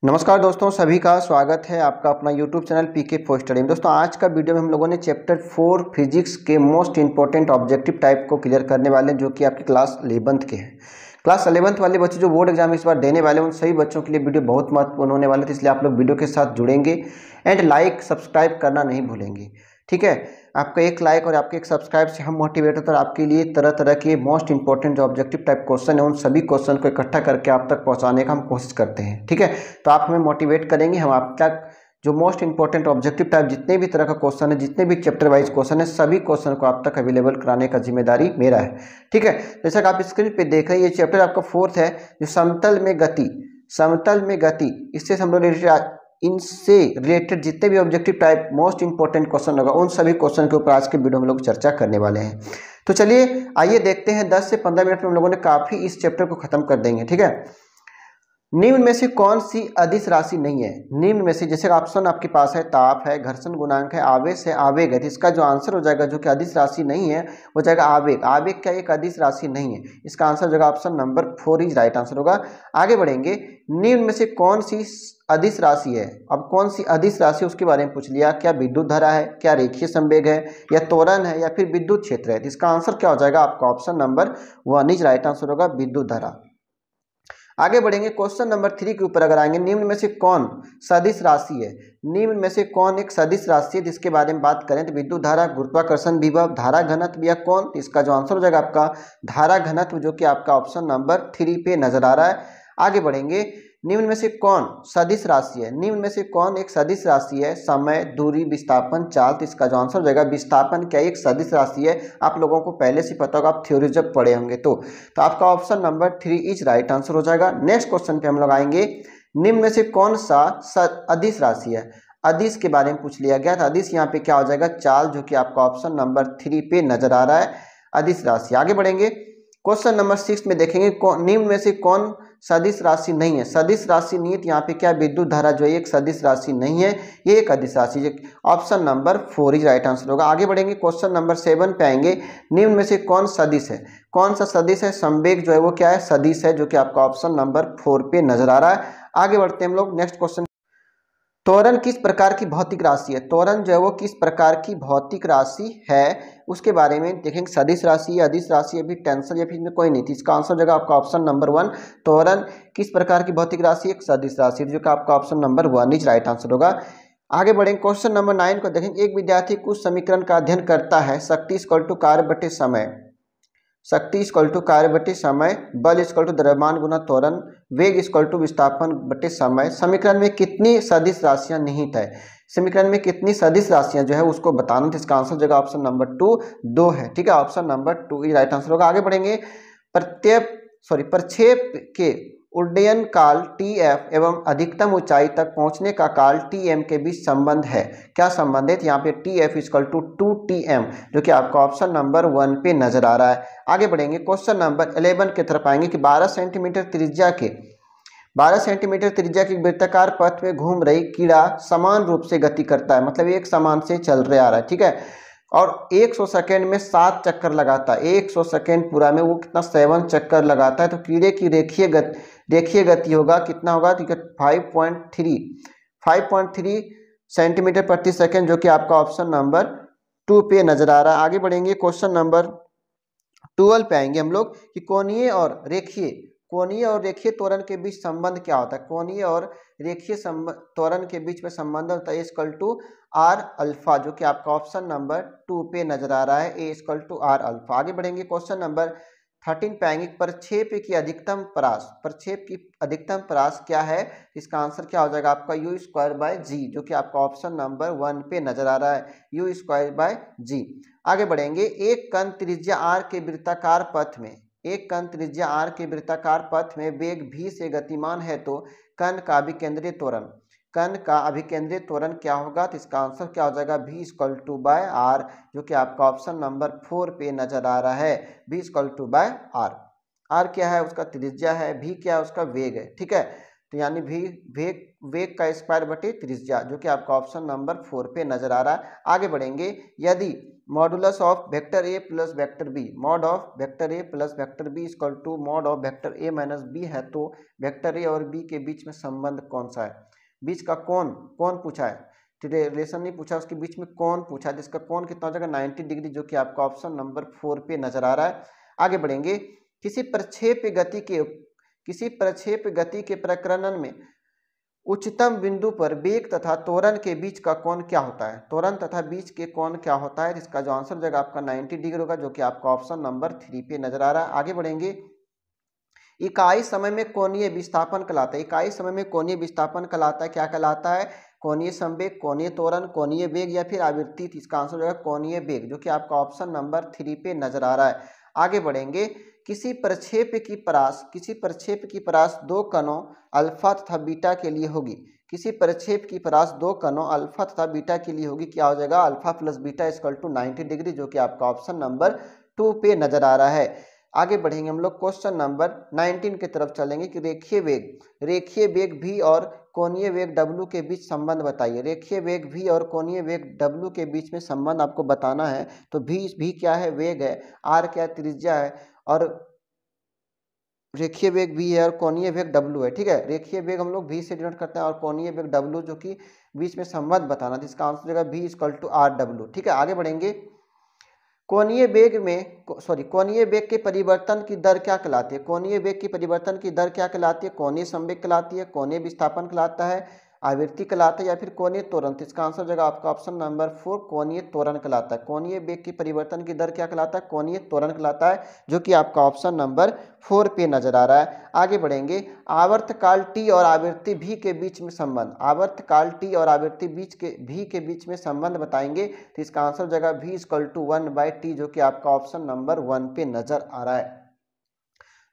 नमस्कार दोस्तों, सभी का स्वागत है आपका अपना YouTube channel PK for study में। दोस्तों आज का वीडियो में हम लोगों ने चैप्टर 4 फिजिक्स के मोस्ट इंपॉर्टेंट ऑब्जेक्टिव टाइप को क्लियर करने वाले हैं, जो कि आपकी क्लास 11th के हैं। क्लास 11th वाले बच्चे जो बोर्ड एग्जाम इस बार देने वाले हैं, उन सभी बच्चों के लिए वीडियो बहुत महत्वपूर्ण होने वाले थे, इसलिए आप लोग वीडियो के साथ जुड़ेंगे एंड लाइक सब्सक्राइब करना नहीं भूलेंगे। ठीक है, आपका एक लाइक और आपके एक सब्सक्राइब से हम मोटिवेट होते हैं और आपके लिए तरह तरह के मोस्ट इंपॉर्टेंट जो ऑब्जेक्टिव टाइप क्वेश्चन है, उन सभी क्वेश्चन को इकट्ठा करके आप तक पहुंचाने का हम कोशिश करते हैं। ठीक है, तो आप हमें मोटिवेट करेंगे, हम आप तक जो मोस्ट इंपॉर्टेंट ऑब्जेक्टिव टाइप जितने भी तरह का क्वेश्चन है, जितने भी चैप्टर वाइज क्वेश्चन है, सभी क्वेश्चन को आप तक अवेलेबल कराने का जिम्मेदारी मेरा है। ठीक है, जैसा कि आप स्क्रीन पे देख रहे हैं, ये चैप्टर आपका 4th है, जो समतल में गति इससे हम लोग इनसे रिलेटेड जितने भी objective type most important question होगा, उन सभी क्वेश्चन के ऊपर आज के वीडियो में लोग चर्चा करने वाले हैं। तो चलिए आइए देखते हैं, 10 से 15 मिनट में हम लोगों ने काफी इस चैप्टर को खत्म कर देंगे। ठीक है, निम्न में से कौन सी अदिश राशि नहीं है? निम्न में से, जैसे ऑप्शन आपके पास है, ताप है, घर्षण गुणांक है, आवेश है, आवेग है, तो इसका जो आंसर हो जाएगा जो कि अदिश राशि नहीं है वो जाएगा आवेग। आवेग क्या एक अदिश राशि नहीं है? इसका आंसर जो option number 4 is right answer होगा। आगे बढ़ेंगे, निम्न में से कौन सी अदिश राशि है? अब कौन सी अदिश राशि उसके बारे में पूछ लिया। क्या विद्युत धारा है, क्या रेखीय संवेग है, या त्वरण है, या फिर विद्युत क्षेत्र है? तो इसका आंसर क्या हो जाएगा? आपका option number 1 is right answer होगा, विद्युत धारा। आगे बढ़ेंगे, क्वेश्चन नंबर 3 के ऊपर अगर आएंगे, निम्न में से कौन सदिश राशि है? निम्न में से कौन एक सदिश राशि है जिसके बारे में बात करें तो विद्युत धारा, गुरुत्वाकर्षण विभव, धारा घनत्व, या कौन? इसका जो आंसर हो जाएगा आपका धारा घनत्व, जो कि आपका ऑप्शन नंबर 3 पे नजर आ रहा है। आगे बढ़ेंगे, निम्न में से कौन सदिश राशि है? निम्न में से कौन एक सदिश राशि है? समय, दूरी, विस्थापन, चाल। तो इसका जो आंसर हो जाएगा विस्थापन क्या एक सदिश राशि है? आप लोगों को पहले से पता होगा, आप थ्योरी जब पढ़े होंगे तो आपका option number 3 is right answer हो जाएगा। नेक्स्ट क्वेश्चन पे हम लोग आएंगे, निम्न में से कौन सा अदिश राशि है? अदिश के बारे में पूछ लिया गया था। अदिश यहाँ पे क्या हो जाएगा? चाल, जो कि आपका ऑप्शन नंबर 3 पे नजर आ रहा है, अदिश राशि। आगे बढ़ेंगे, क्वेश्चन नंबर 6 में देखेंगे, निम्न में से कौन सदिश राशि नहीं है? सदिश राशि नहीं है तो यहाँ पे क्या विद्युत धारा जो है एक सदिश राशि नहीं है, ये एक अदिश राशि है। Option number 4 is right answer होगा। आगे बढ़ेंगे, क्वेश्चन नंबर 7 पे आएंगे, निम्न में से कौन सदिश है? कौन सा सदिश है? संवेग जो है वो क्या है? सदिश है, जो कि आपका ऑप्शन नंबर 4 पे नजर आ रहा है। आगे बढ़ते हैं हम लोग नेक्स्ट क्वेश्चन। त्वरण किस प्रकार की भौतिक राशि है? त्वरण जो है वो किस प्रकार की भौतिक राशि है, उसके बारे में देखेंगे। सदिश राशि या अदिश राशि, अभी टेंशन या फिर इसमें कोई नहीं थी। इसका आंसर जगह आपका ऑप्शन नंबर 1, त्वरण किस प्रकार की भौतिक राशि? एक सदिश राशि, जो कि आपका option number 1 is right answer होगा। आगे बढ़ेंगे, क्वेश्चन नंबर 9 को देखेंगे, एक विद्यार्थी कुछ समीकरण का अध्ययन करता है, शक्ति इक्वल टू कार्य बटे समय, शक्ति इक्वल टू कार्य बटे समय, बल इक्वल टू द्रव्यमान गुना त्वरण, वेग इक्वल टू विस्थापन बटे समय। समीकरण में कितनी सदिश राशियां निहित है? समीकरण में कितनी सदिश राशियां जो है उसको बताना था। इसका आंसर जगह ऑप्शन नंबर 2 है। ठीक है, ऑप्शन नंबर 2 राइट आंसर होगा। आगे बढ़ेंगे, प्रक्षेप के उड्डयन काल TF एवं अधिकतम ऊंचाई तक पहुंचने का काल TM के बीच संबंध है। क्या संबंध है? यहाँ पे TF इक्वल टू 2TM, जो कि आपका ऑप्शन नंबर 1 पे नजर आ रहा है। आगे बढ़ेंगे, क्वेश्चन नंबर 11 की तरफ आएंगे कि 12 सेंटीमीटर त्रिज्या के वृत्ताकार पथ में घूम रही कीड़ा समान रूप से गति करता है, मतलब एक समान से चल रहा है। ठीक है, और 100 सेकेंड में 7 चक्कर लगाता है। 100 सेकेंड पूरा में वो कितना 7 चक्कर लगाता है। तो कीड़े की रेखीय गति होगा कितना होगा? ठीक है, 5.3 सेंटीमीटर प्रति सेकेंड, जो कि आपका ऑप्शन नंबर 2 पे नजर आ रहा है। आगे बढ़ेंगे, क्वेश्चन नंबर 12 पे आएंगे हम लोग कि कोणीय और रेखीय त्वरण के बीच संबंध क्या होता है? कोणीय और रेखीय त्वरण के बीच में संबंध होता है इक्वल टू आर अल्फा, जो कि आपका ऑप्शन नंबर 2 पे नजर आ रहा है, ए इक्वल टू आर अल्फा। आगे बढ़ेंगे, क्वेश्चन नंबर 13 पे आएंगे, प्रक्षेप की अधिकतम परास क्या है? इसका आंसर क्या हो जाएगा? आपका u²/g, जो कि आपका ऑप्शन नंबर 1 पे नजर आ रहा है, u²/g। आगे बढ़ेंगे, एक कण त्रिज्या r के वृत्ताकार पथ में वेग v से गतिमान है तो कण का अभिकेंद्रीय त्वरण क्या होगा? तो इसका आंसर क्या हो जाएगा? v/r, जो कि आपका ऑप्शन नंबर 4 पे नजर आ रहा है, v/r। r क्या है? उसका त्रिज्या है, v क्या है? उसका वेग है। ठीक है, तो यानी वेग का स्क्वायर बटे त्रिज्या, जो कि आपका ऑप्शन नंबर 4 पे नजर आ रहा है। आगे बढ़ेंगे, यदि modulus of vector A plus vector B, mod of vector A plus vector B equal to mod of vector A minus B है, तो वेक्टर ए और बी के बीच में संबंध कौन सा है? बीच का कौन पूछा है, रिलेशन नहीं पूछा, उसके बीच में कौन पूछा है, जिसका कौन कितना हो जाएगा 90 डिग्री, जो कि आपका ऑप्शन नंबर 4 पे नजर आ रहा है। आगे बढ़ेंगे। किसी प्रक्षेप गति के प्रकरण में उच्चतम बिंदु पर वेग तथा त्वरण के बीच का कोण क्या होता है? त्वरण तथा बीच के कोण क्या होता है? जिसका जो आंसर हो जाएगा आपका 90 डिग्री होगा, जो कि आपका ऑप्शन नंबर 3 पे नजर आ रहा है। आगे बढ़ेंगे। इकाई समय में कोणीय विस्थापन कहलाता है। इकाई समय में कोणीय विस्थापन कहलाता है, क्या कहलाता है? कोणीय संवेग, कोणीय त्वरण, कोणीय वेग या फिर आवृत्ति। इसका आंसर हो जाएगा कोणीय वेग, जो कि आपका ऑप्शन नंबर 3 पे नजर आ रहा है। आगे बढ़ेंगे। किसी प्रक्षेप की परास दो कणों अल्फा तथा बीटा के लिए होगी। किसी प्रक्षेप की परास दो कणों अल्फा तथा बीटा के लिए होगी, क्या हो जाएगा? Alpha plus beta equal to 90 degree, जो कि आपका ऑप्शन नंबर 2 पे नजर आ रहा है। आगे बढ़ेंगे हम लोग क्वेश्चन नंबर 19 की तरफ चलेंगे कि रेखीय वेग v और कोणीय वेग w के बीच संबंध बताइए। रेखीय वेग v और कोणीय वेग w के बीच में संबंध आपको बताना है। तो v क्या है? वेग है। r क्या त्रिज्या है, और रेखीय वेग v है और कोणीय वेग w है। ठीक है, रेखीय वेग हम लोग v से डिनोट करते हैं और कोणीय वेग w, जो कि बीच में संबंध बताना, जिसका आंसर हो जाएगा v इक्वल टू rw। ठीक है, आगे बढ़ेंगे। कोणीय वेग के परिवर्तन की दर क्या कहलाती है? कोणीय वेग की परिवर्तन की दर क्या कहलाती है? कोणीय संवेग कहलाती है, कोणीय विस्थापन कहलाता है, आवृत्ति कहलाता है या फिर कोणीय त्वरण? इसका आंसर हो जाएगा आपका ऑप्शन नंबर 4 कोणीय त्वरण कहलाता है। कोणीय वेग की परिवर्तन की दर क्या कहलाता है? कोणीय त्वरण कहलाता है, जो कि आपका ऑप्शन नंबर 4 पे नजर आ रहा है। आगे बढ़ेंगे। आवर्तकाल टी और आवृत्ति भी के बीच में संबंध, आवर्तकाल टी और आवृत्ति भी के बीच में संबंध बताएंगे, तो इसका आंसर हो जाएगा v इक्वल टू 1/t, जो कि आपका ऑप्शन नंबर 1 पे नजर आ रहा है।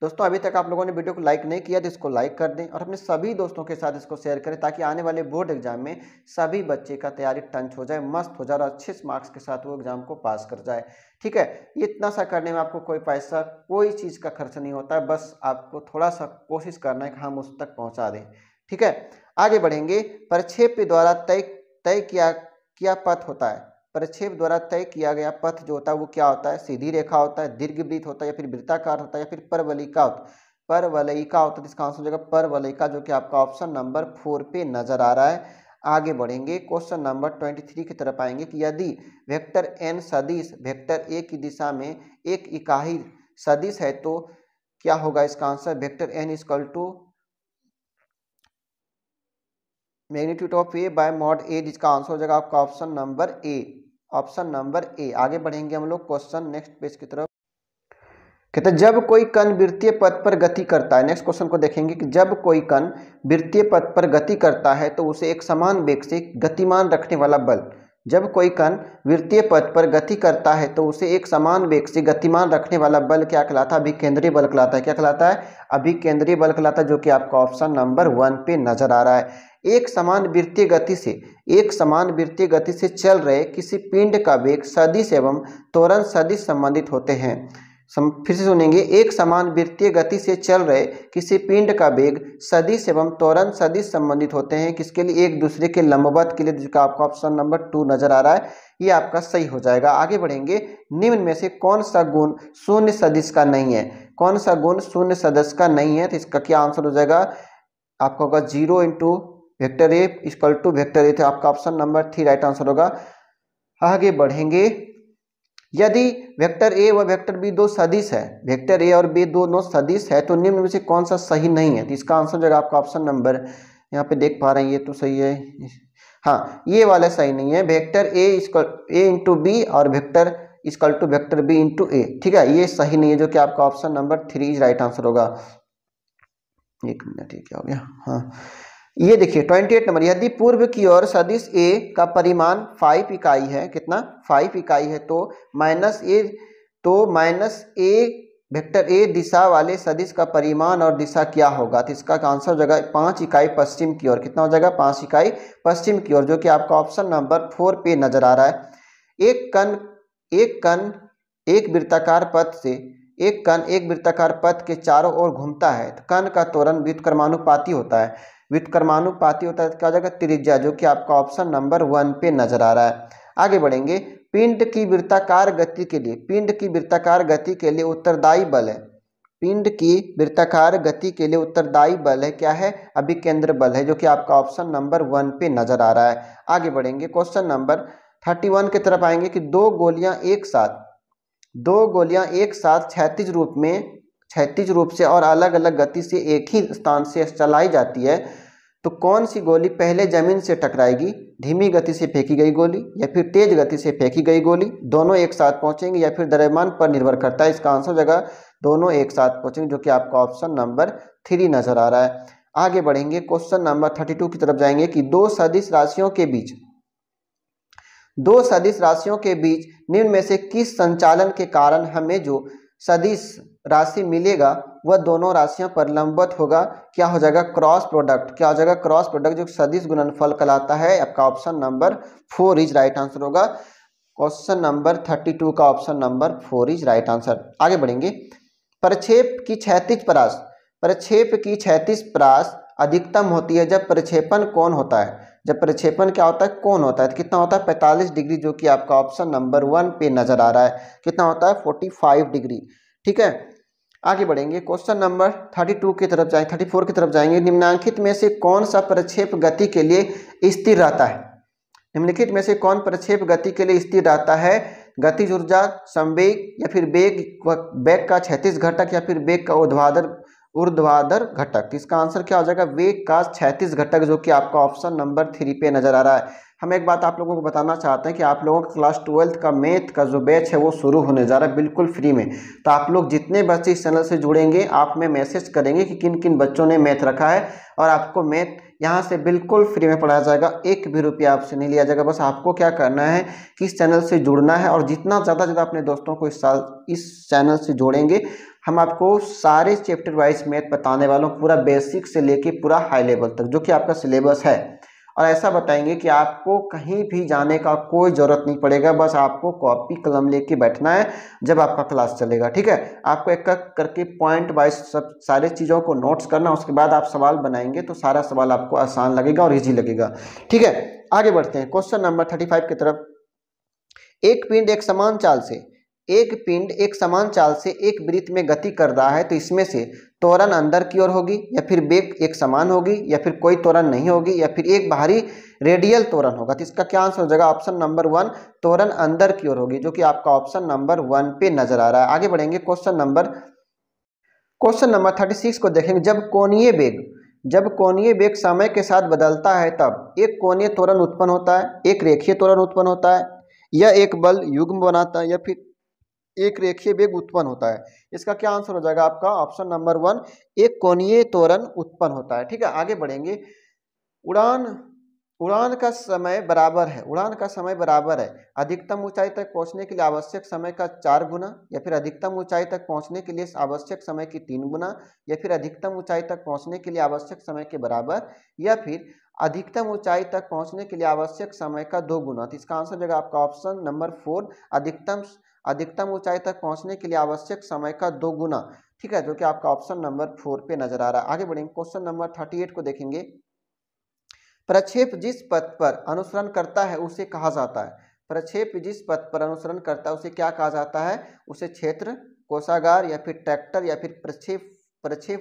दोस्तों, अभी तक आप लोगों ने वीडियो को लाइक नहीं किया तो इसको लाइक कर दें और अपने सभी दोस्तों के साथ इसको शेयर करें, ताकि आने वाले बोर्ड एग्जाम में सभी बच्चे का तैयारी टंच हो जाए, मस्त हो जाए और अच्छे मार्क्स के साथ वो एग्जाम को पास कर जाए। ठीक है, ये इतना सा करने में आपको कोई पैसा, कोई चीज़ का खर्च नहीं होता है, बस आपको थोड़ा सा कोशिश करना है कि हम उस तक पहुँचा दें। ठीक है, आगे बढ़ेंगे। प्रक्षेप द्वारा तय किया पथ होता है। प्रक्षेप द्वारा तय किया गया पथ जो होता है वो क्या होता है? सीधी रेखा होता है, दीर्घवृत्त होता है, या फिर वृत्ताकार होता है, या फिर परवलयिका होता है। इसका आंसर हो जाएगा परवलयिका, जो कि आपका ऑप्शन नंबर 4 पे नजर आ रहा है। आगे बढ़ेंगे। क्वेश्चन नंबर 23 की तरफ आएंगे कि यदि वेक्टर n सदिश वेक्टर a की दिशा में एक इकाई सदिश है तो क्या होगा? इसका answer vector n equal to magnitude of a by mod a, जिसका आंसर हो जाएगा आपका ऑप्शन नंबर ए। आगे बढ़ेंगे हम लोग क्वेश्चन नेक्स्ट पेज की तरफ। कहते हैं जब कोई कण वृत्तीय पथ पर गति करता है। नेक्स्ट क्वेश्चन को देखेंगे कि जब कोई कण वृत्तीय पथ पर गति करता है तो उसे एक समान वेग से गतिमान रखने वाला बल, जब कोई कण वृत्तीय पथ पर गति करता है तो उसे एक समान वेग से गतिमान रखने वाला बल क्या कहलाता है? अभिकेंद्रीय बल कहलाता है। क्या कहलाता है? अभिकेंद्रीय बल कहलाता है, जो कि आपका ऑप्शन नंबर 1 पे नजर आ रहा है। एक समान वृत्तीय गति से चल रहे किसी पिंड का वेग सदिश एवं त्वरण सदिश संबंधित होते हैं। फिर से सुनेंगे। एक समान वृत्तीय गति से चल रहे किसी पिंड का वेग सदिश एवं त्वरण सदिश संबंधित होते हैं, किसके लिए? एक दूसरे के लंबवत के लिए, जिसका आपका ऑप्शन नंबर 2 नजर आ रहा है। ये आपका सही हो जाएगा। आगे बढ़ेंगे। निम्न में से कौन सा गुण शून्य सदिश का नहीं है? कौन सा गुण शून्य सदिश का नहीं है? तो इसका क्या आंसर हो जाएगा? आपका होगा 0 into vector A equal to vector A, तो आपका ऑप्शन नंबर 3 राइट आंसर होगा। आगे बढ़ेंगे। यदि वेक्टर ए व वेक्टर बी दो सदिश है, वेक्टर ए और बी दोनों सदिश है, तो निम्न में से कौन सा सही नहीं है? तो इसका आंसर हो जाएगा आपका ऑप्शन नंबर, यहाँ पे देख पा रहे हैं, ये तो सही है, हाँ ये वाला सही नहीं है। वेक्टर ए इंटू बी और vector equal to vector B into A. ठीक है, ये सही नहीं है, जो कि आपका ऑप्शन नंबर 3 राइट आंसर होगा। एक मिनट, ये क्या हो गया? हाँ, ये देखिए 28 नंबर। यदि पूर्व की ओर सदिश a का परिमाण 5 इकाई है, कितना? 5 इकाई है, तो माइनस a वेक्टर a दिशा वाले सदिश का परिमाण और दिशा क्या होगा? तो इसका आंसर हो जाएगा 5 इकाई पश्चिम की ओर। कितना हो जाएगा? 5 इकाई पश्चिम की ओर, जो कि आपका ऑप्शन नंबर 4 पे नजर आ रहा है। एक कण एक वृत्ताकार पथ के चारों ओर घूमता है, तो कण का त्वरण व्युत्क्रमानुपाती होता है। व्युत्क्रमानुपाती होता है, क्या हो जाएगा? त्रिज्या, जो कि आपका ऑप्शन नंबर 1 पे नजर आ रहा है। आगे बढ़ेंगे। पिंड की वृत्ताकार गति के लिए, पिंड की वृत्ताकार गति के लिए उत्तरदायी बल है, पिंड की वृत्ताकार गति के लिए उत्तरदायी बल है क्या है, अभिकेंद्र बल है, जो कि आपका ऑप्शन नंबर 1 पे नजर आ रहा है। आगे बढ़ेंगे, क्वेश्चन नंबर 31 की तरफ आएंगे कि दो गोलियां एक साथ क्षैतिज रूप से और अलग अलग गति से एक ही स्थान से चलाई जाती है, तो कौन सी गोली पहले जमीन से टकराएगी, धीमी गति से फेंकी गई गोली या फिर तेज गति से फेंकी गई गोली, दोनों एक साथ पहुंचेंगे या फिर द्रव्यमान पर निर्भर करता है। इसका आंसर जगह दोनों एक साथ पहुंचेंगे, जो कि आपका ऑप्शन नंबर 3 नजर आ रहा है। आगे बढ़ेंगे, क्वेश्चन नंबर 32 की तरफ जाएंगे कि दो सदिश राशियों के बीच निम्न में से किस संचालन के कारण हमें जो सदिश राशि मिलेगा वह दोनों राशियों पर लंबवत होगा, क्या हो जाएगा, क्रॉस प्रोडक्ट। क्या हो जाएगा, क्रॉस प्रोडक्ट, जो सदिश गुणनफल कहलाता है। आपका option number 4 is right answer होगा। क्वेश्चन नंबर 32 का option number 4 is right answer. आगे बढ़ेंगे, प्रक्षेप की क्षैतिज परास अधिकतम होती है जब प्रक्षेपण कोण होता है, जब प्रक्षेपण क्या होता है, कोण होता है, तो कितना होता है, 45 डिग्री, जो कि आपका ऑप्शन नंबर 1 पे नजर आ रहा है। कितना होता है, 45 डिग्री। ठीक है, आगे बढ़ेंगे, क्वेश्चन नंबर 32 की तरफ जाएंगे, 34 की तरफ जाएंगे। निम्नलिखित में से कौन सा प्रक्षेप गति के लिए स्थिर रहता है, निम्नलिखित में से कौन प्रक्षेप गति के लिए स्थिर रहता है, गतिज ऊर्जा, संवेग या फिर वेग का क्षैतिज घटक या फिर वेग का ऊर्ध्वाधर घटक। इसका आंसर क्या हो जाएगा, वेग का क्षैतिज घटक, जो कि आपका ऑप्शन नंबर 3 पे नजर आ रहा है। हम एक बात आप लोगों को बताना चाहते हैं कि आप लोगों का क्लास 12th का मैथ का जो बैच है वो शुरू होने जा रहा है बिल्कुल फ्री में। तो आप लोग जितने बच्चे इस चैनल से जुड़ेंगे, आप में मैसेज करेंगे कि किन किन बच्चों ने मैथ रखा है, और आपको मैथ यहाँ से बिल्कुल फ्री में पढ़ाया जाएगा, 1 भी रुपया आपसे नहीं लिया जाएगा। बस आपको क्या करना है कि इस चैनल से जुड़ना है, और जितना ज़्यादा अपने दोस्तों को इस साल इस चैनल से जोड़ेंगे, हम आपको सारे चैप्टर वाइज मैथ बताने वालों, पूरा बेसिक से लेके पूरा हाई लेवल तक, जो कि आपका सिलेबस है। और ऐसा बताएंगे कि आपको कहीं भी जाने का कोई ज़रूरत नहीं पड़ेगा, बस आपको कॉपी कलम लेके बैठना है जब आपका क्लास चलेगा। ठीक है, आपको एक एक करके पॉइंट वाइज सब सारे चीज़ों को नोट्स करना, उसके बाद आप सवाल बनाएंगे तो सारा सवाल आपको आसान लगेगा और ईजी लगेगा। ठीक है, आगे बढ़ते हैं क्वेश्चन नंबर 35 की तरफ। एक पिंड एक समान चाल से एक वृत्त में गति कर रहा है, तो इसमें से त्वरण अंदर की ओर होगी या फिर वेग एक समान होगी या फिर कोई त्वरण नहीं होगी या फिर एक बाहरी रेडियल त्वरण होगा। तो इसका क्या आंसर हो जाएगा, ऑप्शन नंबर 1 त्वरण अंदर की ओर होगी, जो कि आपका ऑप्शन नंबर 1 पे नजर आ रहा है। आगे बढ़ेंगे, क्वेश्चन नंबर 36 को देखेंगे। जब कोणीय वेग समय के साथ बदलता है तब एक कोणीय त्वरण उत्पन्न होता है, एक रेखीय त्वरण उत्पन्न होता है, या एक बल युग्म बनाता है, या फिर एक रेखीय वेग उत्पन्न होता है। इसका क्या आंसर हो जाएगा आपका ऑप्शन नंबर 1, एक कोणीय त्वरण उत्पन्न होता है। ठीक है, आगे बढ़ेंगे, उड़ान का समय बराबर है अधिकतम ऊंचाई तक पहुंचने के लिए आवश्यक समय का 4 गुना, या फिर अधिकतम ऊंचाई तक पहुंचने के लिए आवश्यक समय की 3 गुना, या फिर अधिकतम ऊंचाई तक पहुंचने के लिए आवश्यक समय के बराबर, या फिर अधिकतम ऊंचाई तक पहुंचने के लिए आवश्यक समय का 2 गुना। तो इसका आंसर जगह आपका ऑप्शन नंबर 4, अधिकतम ऊंचाई तक पहुंचने के लिए आवश्यक समय का 2 गुना। ठीक है, जो कि आपका ऑप्शन नंबर 4 पे नजर आ रहा है। आगे बढ़ेंगे, क्वेश्चन नंबर 38 को देखेंगे। प्रक्षेप जिस पथ पर अनुसरण करता है उसे कहा जाता है, प्रक्षेप जिस पथ पर अनुसरण करता है उसे क्या कहा जाता है, उसे क्षेत्र, कोषागार या फिर ट्रैक्टर या फिर प्रक्षेप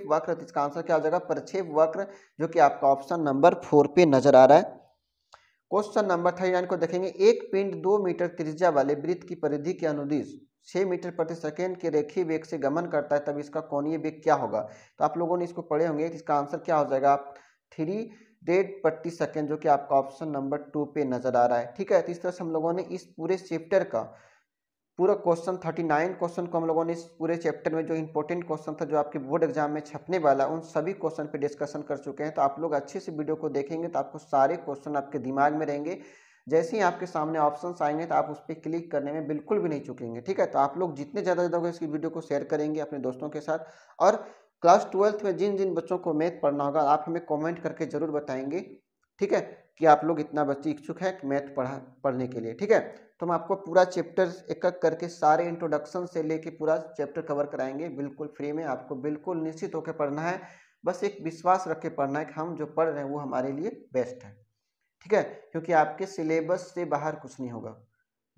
वक्र। इसका आंसर क्या हो जाएगा, प्रक्षेप वक्र, जो कि आपका ऑप्शन नंबर 4 पे नजर आ रहा है। क्वेश्चन नंबर 39 को देखेंगे। एक पिंड 2 मीटर त्रिज्या वाले वृत्त की परिधि के अनुदिश 6 मीटर प्रति सेकेंड के रेखीय वेग से गमन करता है, तब इसका कोणीय वेग क्या होगा। तो आप लोगों ने इसको पढ़े होंगे, इसका आंसर क्या हो जाएगा, आप 3 रेड प्रति सेकेंड, जो कि आपका ऑप्शन नंबर 2 पे नजर आ रहा है। ठीक है, तो इस तरह से हम लोगों ने इस पूरे चैप्टर का पूरा क्वेश्चन 39 क्वेश्चन को हम लोगों ने इस पूरे चैप्टर में जो इंपॉर्टेंट क्वेश्चन था, जो आपके बोर्ड एग्जाम में छपने वाला, उन सभी क्वेश्चन पे डिस्कशन कर चुके हैं। तो आप लोग अच्छे से वीडियो को देखेंगे तो आपको सारे क्वेश्चन आपके दिमाग में रहेंगे। जैसे ही आपके सामने ऑप्शंस आएंगे तो आप उस पर क्लिक करने में बिल्कुल भी नहीं चुकेंगे। ठीक है, तो आप लोग जितने ज़्यादा इसकी वीडियो को शेयर करेंगे अपने दोस्तों के साथ, और क्लास 12th में जिन जिन बच्चों को मैथ पढ़ना होगा आप हमें कमेंट करके जरूर बताएंगे। ठीक है, कि आप लोग इतना बच्चे इच्छुक है मैथ पढ़ने के लिए। ठीक है, तो हम आपको पूरा चैप्टर एक एक करके सारे इंट्रोडक्शन से लेके पूरा चैप्टर कवर कराएंगे बिल्कुल फ्री में। आपको बिल्कुल निश्चित होकर पढ़ना है, बस एक विश्वास रख के पढ़ना है कि हम जो पढ़ रहे हैं वो हमारे लिए बेस्ट है। ठीक है, क्योंकि आपके सिलेबस से बाहर कुछ नहीं होगा,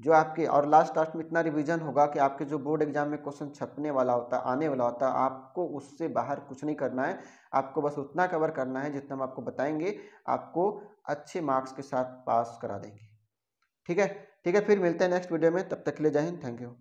जो आपके, और लास्ट में इतना रिवीजन होगा कि आपके जो बोर्ड एग्जाम में क्वेश्चन छपने वाला होता है, आने वाला होता है, आपको उससे बाहर कुछ नहीं करना है। आपको बस उतना कवर करना है जितना हम आपको बताएंगे, आपको अच्छे मार्क्स के साथ पास करा देंगे। ठीक है, ठीक है, फिर मिलते हैं नेक्स्ट वीडियो में। तब तक के लिए जय हिंद, थैंक यू।